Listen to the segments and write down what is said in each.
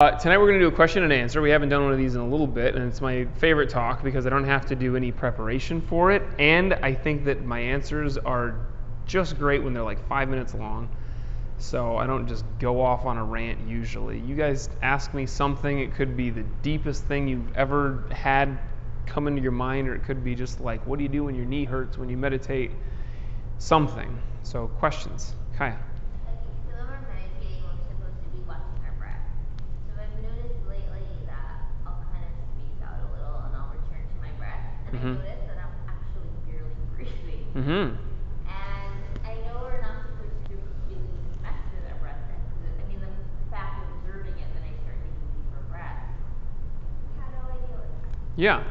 Tonight we're going to do a question and answer. We haven't done one of these in a little bit, and it's my favorite talk because I don't have to do any preparation for it, and I think that my answers are just great when they're like 5 minutes long, so I don't just go off on a rant usually. You guys ask me something, it could be the deepest thing you've ever had come into your mind, or it could be just like, what do you do when your knee hurts when you meditate? Something. So questions. Kaya. And I notice that I'm actually barely breathing. Mm-hmm. And I know we're not supposed to really mess with our breath. The fact of observing it, then I start taking deeper breaths. How do I deal with that? Yeah.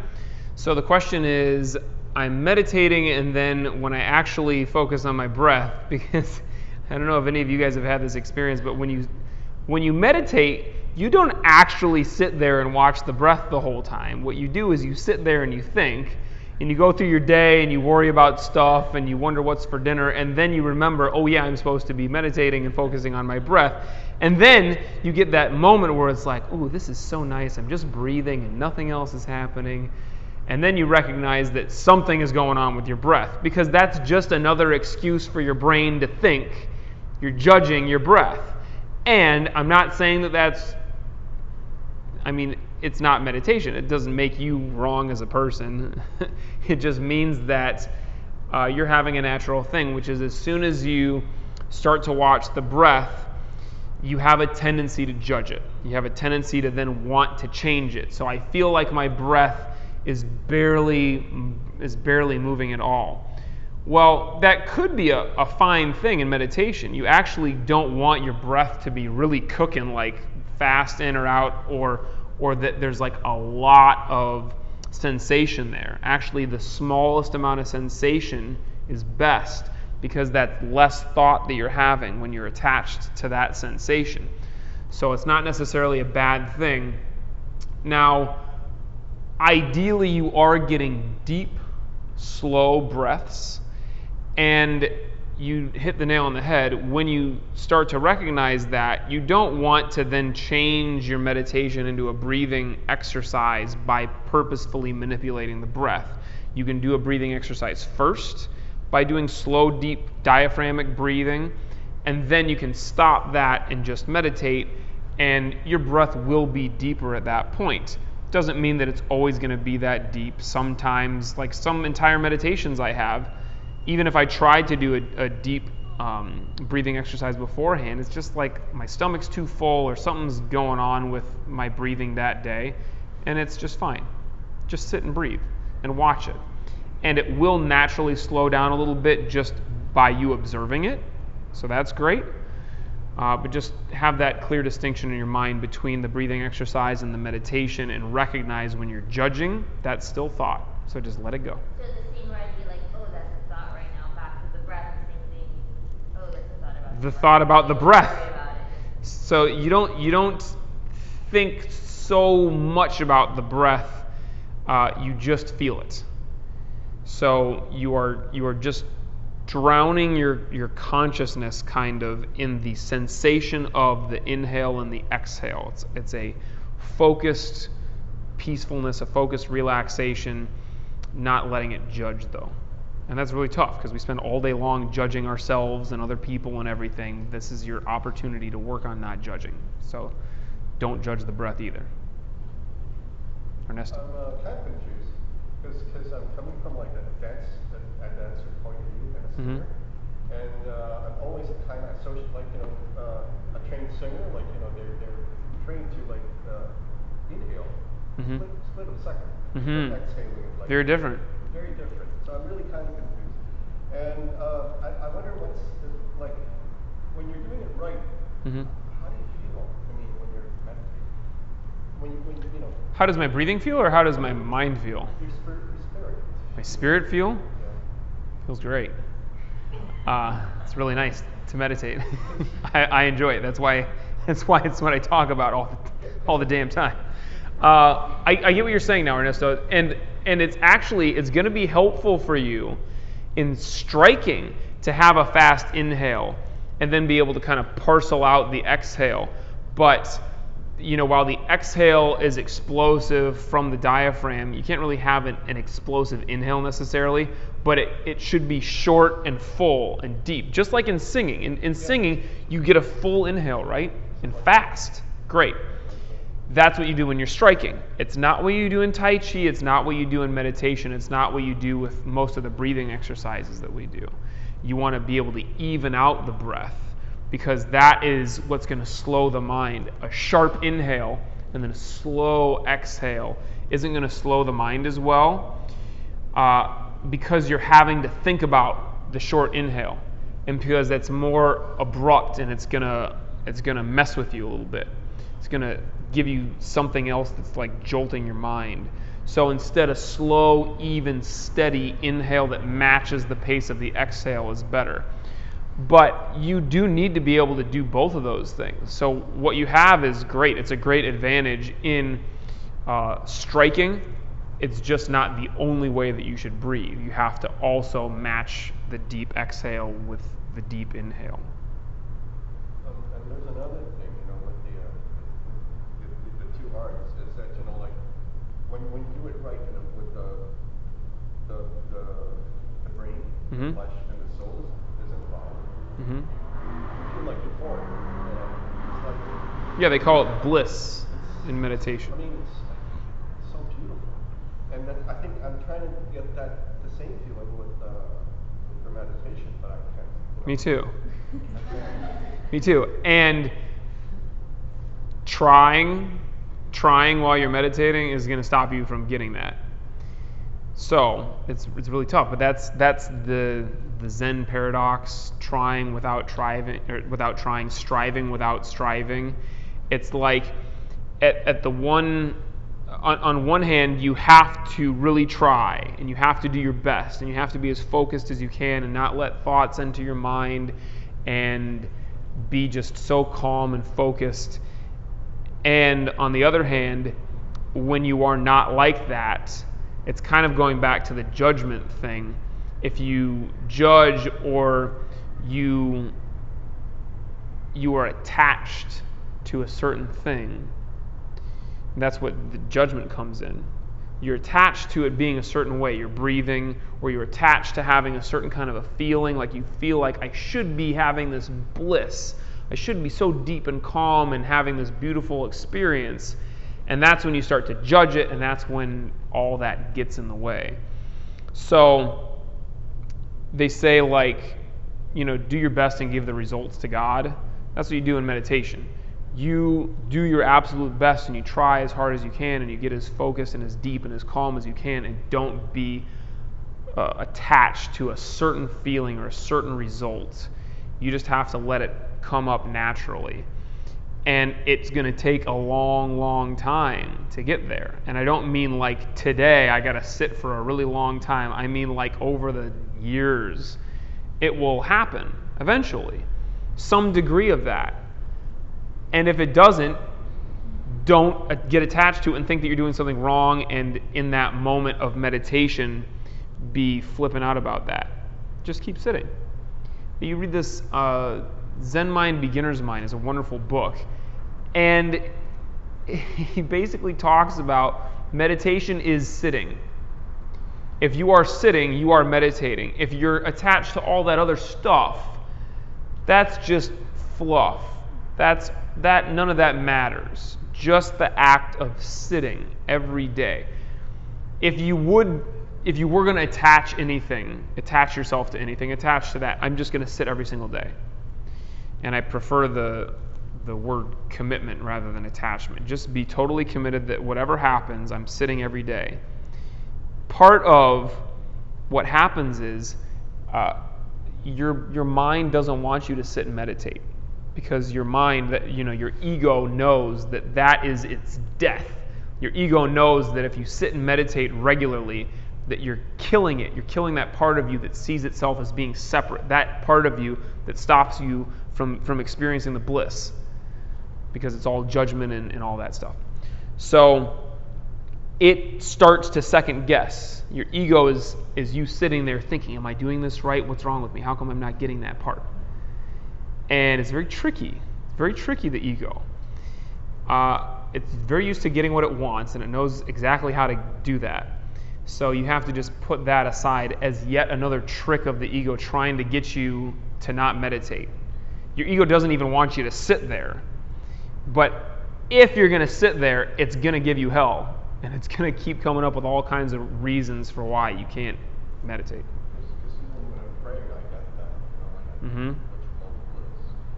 So the question is, I'm meditating, and then when I actually focus on my breath, because I don't know if any of you guys have had this experience, but when you meditate, you don't actually sit there and watch the breath the whole time. What you do is you sit there and you think, and you go through your day and you worry about stuff and you wonder what's for dinner, and then you remember, oh yeah, I'm supposed to be meditating and focusing on my breath. And then you get that moment where it's like, oh, this is so nice. I'm just breathing and nothing else is happening. And then you recognize that something is going on with your breath, because that's just another excuse for your brain to think you're judging your breath. And I'm not saying that it's not meditation. It doesn't make you wrong as a person. It just means that you're having a natural thing, which is as soon as you start to watch the breath, you have a tendency to judge it. You have a tendency to then want to change it. So I feel like my breath is barely moving at all. Well, that could be a fine thing in meditation. You actually don't want your breath to be really cooking, like fast in or out, or that there's like a lot of sensation there. Actually, the smallest amount of sensation is best, because that's less thought that you're having when you're attached to that sensation. So it's not necessarily a bad thing. Now, ideally, you are getting deep, slow breaths, and you hit the nail on the head. When you start to recognize that, you don't want to then change your meditation into a breathing exercise by purposefully manipulating the breath. You can do a breathing exercise first by doing slow, deep diaphragmatic breathing, and then you can stop that and just meditate, and your breath will be deeper at that point. Doesn't mean that it's always going to be that deep. Sometimes, like some entire meditations I have, even if I tried to do a deep breathing exercise beforehand, it's just like my stomach's too full or something's going on with my breathing that day, and it's just fine. Just sit and breathe and watch it. And it will naturally slow down a little bit just by you observing it, so that's great. But just have that clear distinction in your mind between the breathing exercise and the meditation, and recognize when you're judging, that's still thought. So just let it go. So the scene where I'd be like, oh, that's a thought right now, back to the breath, thinking, oh, that's a thought about the thought about the breath. About it. So you don't think so much about the breath. You just feel it. So you are just drowning your consciousness kind of in the sensation of the inhale and the exhale. It's a focused peacefulness, a focused relaxation, not letting it judge though. And that's really tough, because we spend all day long judging ourselves and other people and everything. This is your opportunity to work on not judging. So don't judge the breath either. Ernesto? I'm kind of confused, because I'm coming from like a dancer point of view and a singer, and I'm always kind of associated, like, a trained singer, like, they're trained to like inhale, split of a second, exhaling, like Very different. Very different. So I'm really kind of confused, and I wonder what's like when you're doing it right. How do you feel? When you're meditating, when How does my breathing feel, or how does my mind feel? Your spirit. My spirit feel? Yeah. Feels great. It's really nice to meditate. I enjoy it. That's why it's what I talk about all the damn time. I get what you're saying now, Ernesto, and it's going to be helpful for you in striking to have a fast inhale and then be able to kind of parcel out the exhale. But while the exhale is explosive from the diaphragm, you can't really have an explosive inhale necessarily, but it should be short and full and deep, just like in singing. In singing, you get a full inhale, right? And fast. Great. That's what you do when you're striking. It's not what you do in Tai Chi. It's not what you do in meditation. It's not what you do with most of the breathing exercises that we do. You want to be able to even out the breath, because that is what's going to slow the mind. A sharp inhale and then a slow exhale isn't going to slow the mind as well, because you're having to think about the short inhale, and because that's more abrupt and it's gonna mess with you a little bit. It's gonna give you something else that's like jolting your mind. So instead, a slow, even, steady inhale that matches the pace of the exhale is better. But you do need to be able to do both of those things. So what you have is great. It's a great advantage in striking. It's just not the only way that you should breathe. You have to also match the deep exhale with the deep inhale. And there's another thing, with the two arts, is that, like, when you do it right, with the brain, the flesh, and the soul is involved. You feel like euphoric. It's like, yeah, they call it bliss in meditation. I mean, it's so beautiful. And I think I'm trying to get the same feeling with your meditation, but I can't. Me too. Me too. And trying while you're meditating is going to stop you from getting that. So it's really tough. But that's the Zen paradox: trying without trying, or without trying, striving without striving. It's like on one hand, you have to really try, and you have to do your best, and you have to be as focused as you can and not let thoughts enter your mind, and be just so calm and focused. And on the other hand, when you are not like that, it's kind of going back to the judgment thing. If you judge, or you are attached to a certain thing, that's what the judgment comes in. You're attached to it being a certain way, your breathing, or you're attached to having a certain kind of a feeling, like you feel like I should be having this bliss. I should be so deep and calm and having this beautiful experience. And that's when you start to judge it, and that's when all that gets in the way. So they say, like, do your best and give the results to God. That's what you do in meditation. You do your absolute best, and you try as hard as you can, and you get as focused and as deep and as calm as you can, and don't be attached to a certain feeling or a certain result. You just have to let it come up naturally. And it's going to take a long, long time to get there. And I don't mean like today, I got to sit for a really long time. I mean like over the years. It will happen eventually. Some degree of that. And if it doesn't, don't get attached to it and think that you're doing something wrong, and in that moment of meditation, be flipping out about that. Just keep sitting. You read this Zen Mind, Beginner's Mind is a wonderful book. And he basically talks about meditation is sitting. If you are sitting, you are meditating. If you're attached to all that other stuff, that's just fluff. None of that matters. Just the act of sitting every day. If you were going to attach yourself to anything, attach to that. I'm just going to sit every single day. And I prefer the word commitment rather than attachment. Just be totally committed that whatever happens, I'm sitting every day. Part of what happens is your mind doesn't want you to sit and meditate, because your mind, your ego knows that is its death. Your ego knows that if you sit and meditate regularly, that you're killing it. You're killing that part of you that sees itself as being separate, that part of you that stops you from experiencing the bliss, because it's all judgment and all that stuff. So it starts to second guess. Your ego is you sitting there thinking, am I doing this right? What's wrong with me? How come I'm not getting that part? And it's very tricky. It's very tricky, the ego. it's very used to getting what it wants, and it knows exactly how to do that. So you have to just put that aside as yet another trick of the ego trying to get you to not meditate. Your ego doesn't even want you to sit there. But if you're going to sit there, it's going to give you hell. And it's going to keep coming up with all kinds of reasons for why you can't meditate. Because even when I'm praying, I got that. I got bliss.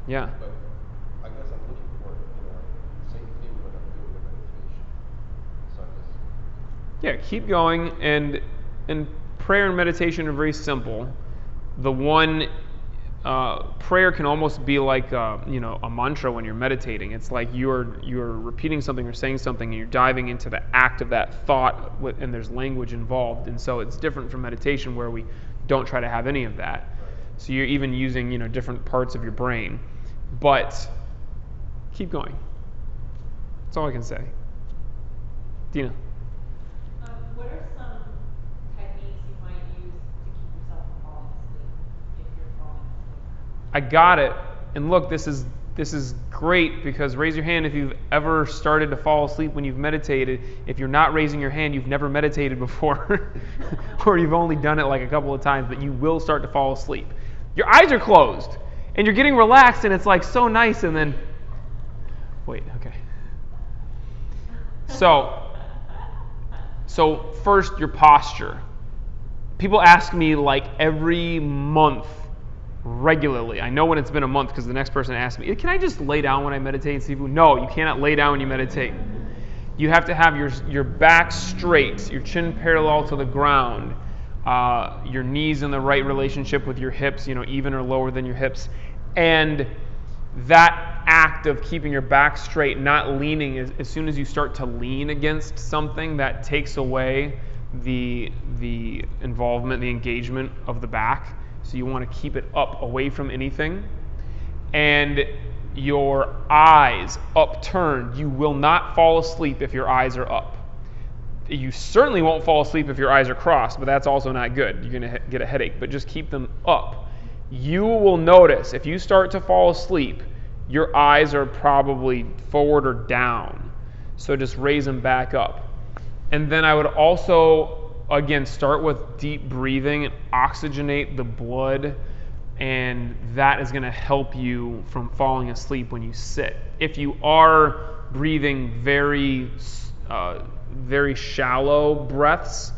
Yeah. But I guess I'm looking for, same thing when I'm doing the meditation. So I just. Yeah, keep going. And prayer and meditation are very simple. The one prayer can almost be like a mantra when you're meditating. It's like you're repeating something or saying something, and you're diving into the act of that thought, and there's language involved. And so it's different from meditation, where we don't try to have any of that. So you're even using different parts of your brain. But keep going. That's all I can say. Dina. What are some techniques you might use to keep yourself from falling asleep if you're falling asleep? I got it. And look, this is great, because raise your hand if you've ever started to fall asleep when you've meditated. If you're not raising your hand, you've never meditated before, or you've only done it like a couple of times, but you will start to fall asleep. Your eyes are closed, and you're getting relaxed, and it's like so nice, and then, wait, okay. So first, your posture. People ask me like every month, regularly. I know when it's been a month because the next person asks me, can I just lay down when I meditate and see if no, you cannot lay down when you meditate. You have to have your back straight, your chin parallel to the ground, your knees in the right relationship with your hips, even or lower than your hips. And that act of keeping your back straight, not leaning, as soon as you start to lean against something, that takes away the involvement, the engagement of the back. So you want to keep it up, away from anything. And your eyes upturned. You will not fall asleep if your eyes are up. You certainly won't fall asleep if your eyes are crossed, but that's also not good. You're going to get a headache, but just keep them up. You will notice if you start to fall asleep, your eyes are probably forward or down. So just raise them back up. And then I would also, again, start with deep breathing and oxygenate the blood, and that is going to help you from falling asleep when you sit. If you are breathing very shallow breaths,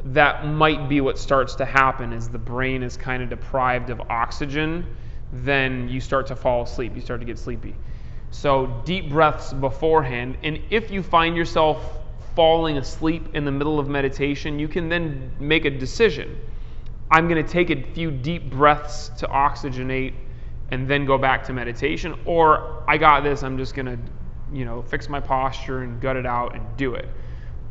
that might be what starts to happen. Is the brain is kind of deprived of oxygen, then you start to fall asleep. You start to get sleepy. So deep breaths beforehand. And if you find yourself falling asleep in the middle of meditation, you can then make a decision. I'm going to take a few deep breaths to oxygenate and then go back to meditation. Or I got this, I'm just going to fix my posture and gut it out and do it.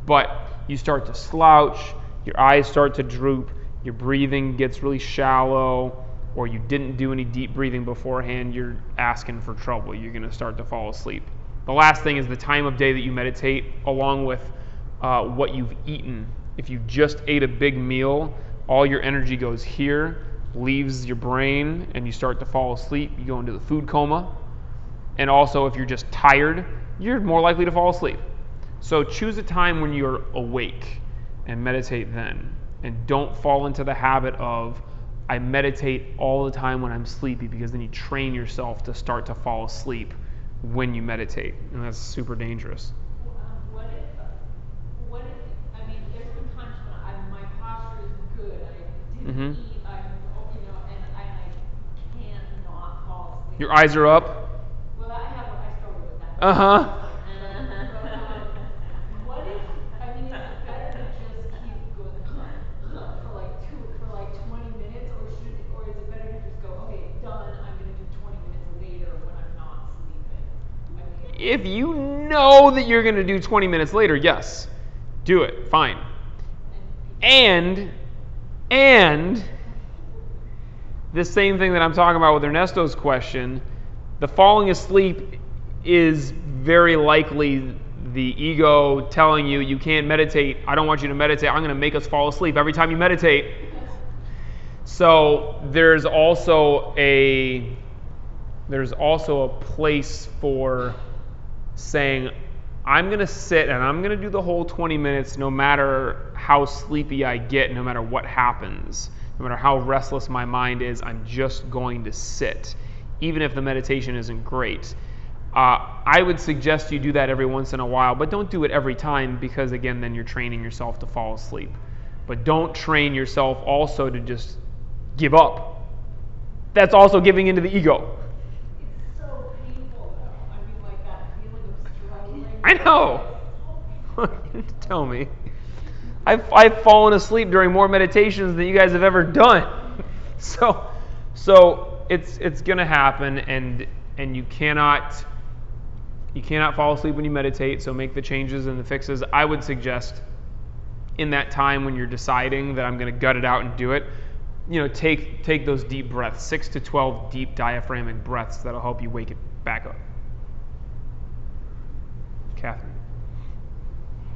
But you start to slouch, your eyes start to droop, your breathing gets really shallow, or you didn't do any deep breathing beforehand, you're asking for trouble. You're going to start to fall asleep. The last thing is the time of day that you meditate, along with what you've eaten. If you just ate a big meal, all your energy goes here, leaves your brain, and you start to fall asleep. You go into the food coma. And also, if you're just tired, you're more likely to fall asleep. So choose a time when you're awake and meditate then. And don't fall into the habit of, I meditate all the time when I'm sleepy, because then you train yourself to start to fall asleep when you meditate. And that's super dangerous. What if, I mean, there's been times when my posture is good, I didn't eat, and I can't not fall asleep. Your eyes are up? Well, I struggle with that. Uh-huh. What if, I mean, is it better to just keep going for like 20 minutes, or is it better to just go, okay, done, I'm going to do 20 minutes later when I'm not sleeping? If you know that you're going to do 20 minutes later, yes, do it, fine. And the same thing that I'm talking about with Ernesto's question, the falling asleep is very likely the ego telling you, you can't meditate, I don't want you to meditate, I'm going to make us fall asleep every time you meditate. So there's also a place for saying, I'm going to sit and I'm going to do the whole 20 minutes no matter how sleepy I get, no matter what happens, no matter how restless my mind is, I'm just going to sit, even if the meditation isn't great. I would suggest you do that every once in a while, but don't do it every time because, again, then you're training yourself to fall asleep. But don't train yourself also to just give up. That's also giving into the ego. It's so painful, though. I mean, like that feeling of struggling. I know. Tell me. I've fallen asleep during more meditations than you guys have ever done. So it's gonna happen, and you cannot fall asleep when you meditate. So make the changes and the fixes. I would suggest in that time when you're deciding that I'm going to gut it out and do it, take those deep breaths, 6 to 12 deep diaphragmatic breaths that'll help you wake it back up. Catherine.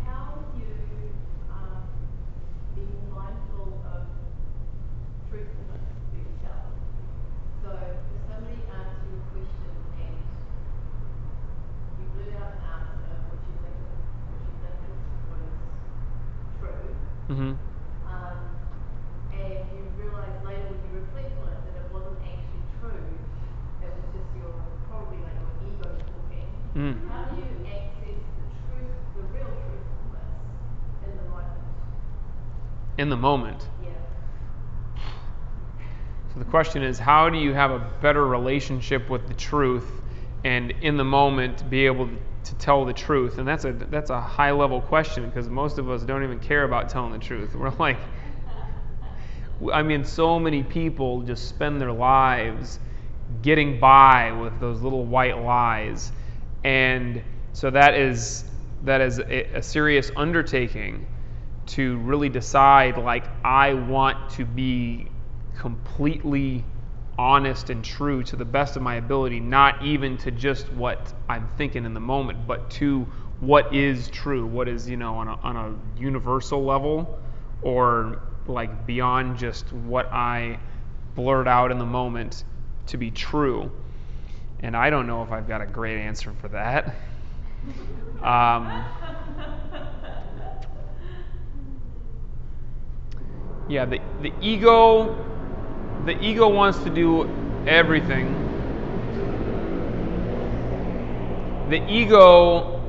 How do you be mindful of truthfulness for yourself? So if somebody asks you a question and you blurt out an answer which you think was true, Mm-hmm. and you realise later when you reflect on it that it wasn't actually true, it was just probably like your ego talking. How do you access the real truthfulness in the moment? In the moment. Yeah. So the question is, how do you have a better relationship with the truth and in the moment be able to tell the truth? And that's a high level question because most of us don't even care about telling the truth. We're like, so many people just spend their lives getting by with those little white lies. And so that is a serious undertaking to really decide, like, I want to be completely honest and true to the best of my ability, not even to just what I'm thinking in the moment, but to what is true, what is, on a universal level, or like beyond just what I blurt out in the moment to be true. And I don't know if I've got a great answer for that. Yeah, the ego wants to do everything. The ego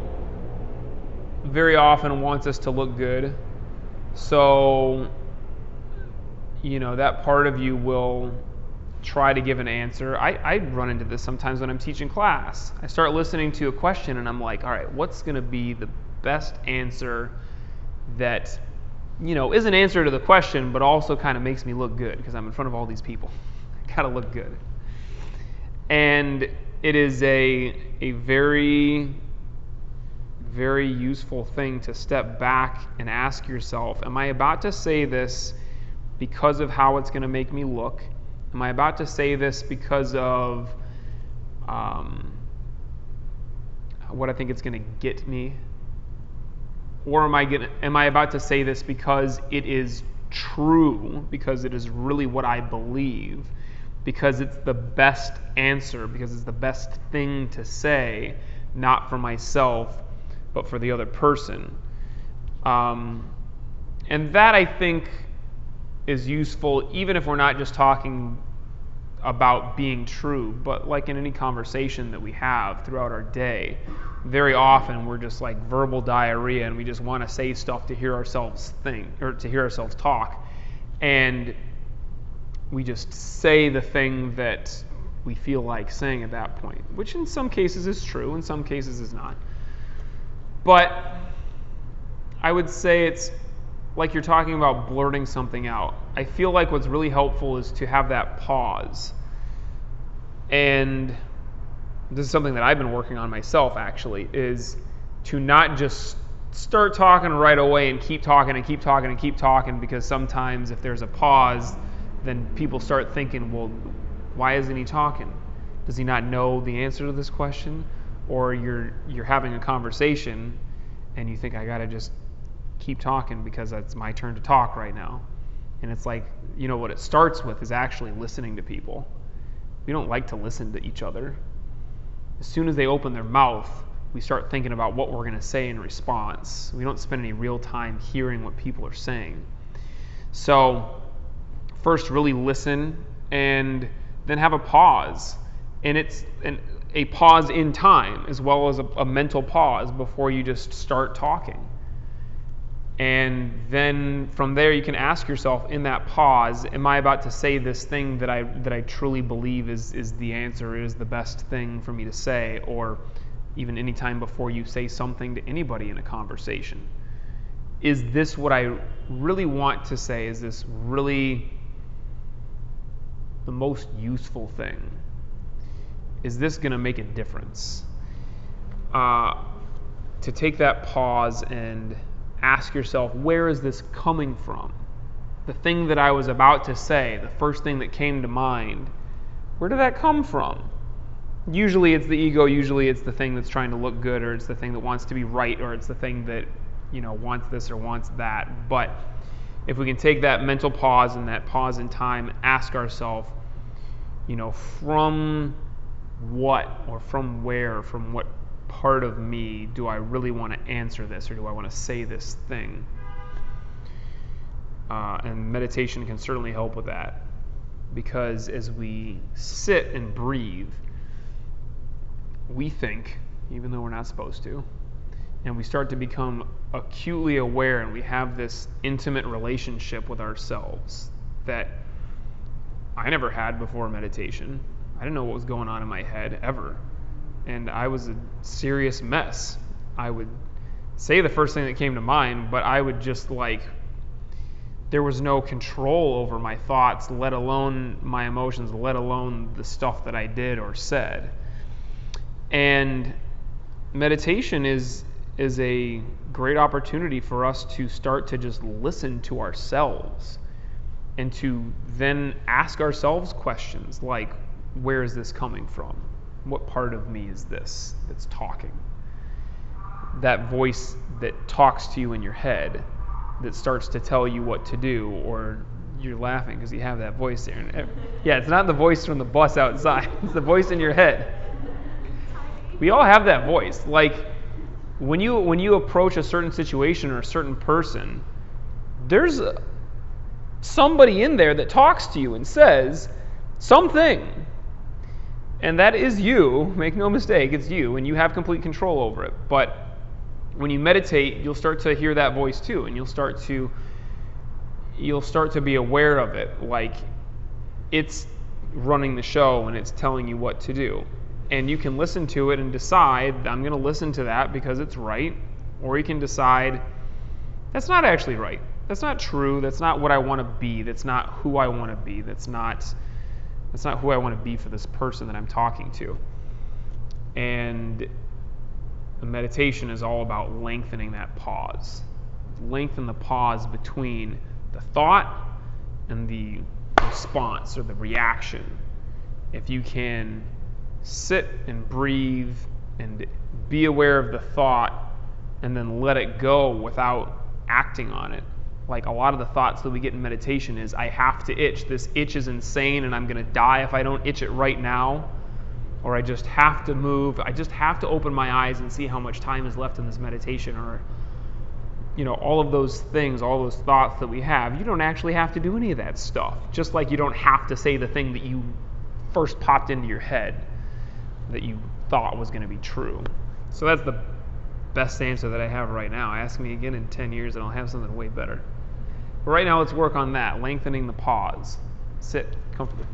very often wants us to look good. So, that part of you will try to give an answer. I run into this sometimes when I'm teaching class. I start listening to a question and I'm like, all right, what's going to be the best answer that, is an answer to the question, but also kind of makes me look good because I'm in front of all these people. I gotta look good. And it is a very, very useful thing to step back and ask yourself, am I about to say this because of how it's going to make me look? Am I about to say this because of what I think it's going to get me? Or am I about to say this because it is true, because it is really what I believe, because it's the best answer, because it's the best thing to say, not for myself, but for the other person? And that, I think, is useful even if we're not just talking about being true, but like in any conversation that we have throughout our day. Very often we're just like verbal diarrhea and we just want to say stuff to hear ourselves think or to hear ourselves talk, and we just say the thing that we feel like saying at that point, which in some cases is true, in some cases is not. But I would say it's like you're talking about blurting something out. I feel like what's really helpful is to have that pause. And this is something that I've been working on myself, actually, is to not just start talking right away and keep talking and keep talking and keep talking, because sometimes if there's a pause, then people start thinking, well, why isn't he talking? Does he not know the answer to this question? Or you're having a conversation and you think, I got to just keep talking because it's my turn to talk right now. And it's like, what it starts with is actually listening to people. We don't like to listen to each other. As soon as they open their mouth, we start thinking about what we're going to say in response. We don't spend any real time hearing what people are saying. So first, really listen, and then have a pause. And it's a pause in time as well as a mental pause before you just start talking. And then from there, you can ask yourself in that pause, am I about to say this thing that I truly believe is the answer, is the best thing for me to say? Or even any time before you say something to anybody in a conversation, is this what I really want to say? Is this really the most useful thing? Is this going to make a difference? To take that pause and ask yourself, where is this coming from? The thing that I was about to say, the first thing that came to mind, where did that come from? Usually it's the ego, usually it's the thing that's trying to look good, or it's the thing that wants to be right, or it's the thing that, wants this or wants that. But if we can take that mental pause and that pause in time, ask ourselves, from what or from where, from what part of me do I really want to answer this, or do I want to say this thing? And meditation can certainly help with that, because as we sit and breathe, we think, even though we're not supposed to, and we start to become acutely aware, and we have this intimate relationship with ourselves that I never had before meditation. I didn't know what was going on in my head ever. And I was a serious mess. I would say the first thing that came to mind, but I would just there was no control over my thoughts, let alone my emotions, let alone the stuff that I did or said. And meditation is a great opportunity for us to start to just listen to ourselves and to then ask ourselves questions like, where is this coming from? What part of me is this that's talking? That voice that talks to you in your head, that starts to tell you what to do, or you're laughing because you have that voice there. And yeah, it's not the voice from the bus outside. It's the voice in your head. We all have that voice. Like when you approach a certain situation or a certain person, there's somebody in there that talks to you and says something. And that is you. Make no mistake, it's you, and you have complete control over it. But when you meditate, you'll start to hear that voice too, and you'll start to be aware of it, like it's running the show and it's telling you what to do. And you can listen to it and decide, I'm going to listen to that because it's right, or you can decide, that's not actually right. That's not true. That's not what I want to be. That's not who I want to be. That's not who I want to be for this person that I'm talking to. And the meditation is all about lengthening that pause. Lengthen the pause between the thought and the response or the reaction. If you can sit and breathe and be aware of the thought and then let it go without acting on it. Like a lot of the thoughts that we get in meditation is, I have to itch. This itch is insane and I'm going to die if I don't itch it right now. Or I just have to move. I just have to open my eyes and see how much time is left in this meditation. Or, all of those things, all those thoughts that we have, you don't actually have to do any of that stuff. Just like you don't have to say the thing that you first popped into your head that you thought was going to be true. So that's the best answer that I have right now. Ask me again in 10 years and I'll have something way better. But right now, let's work on that, lengthening the pause. Sit comfortably.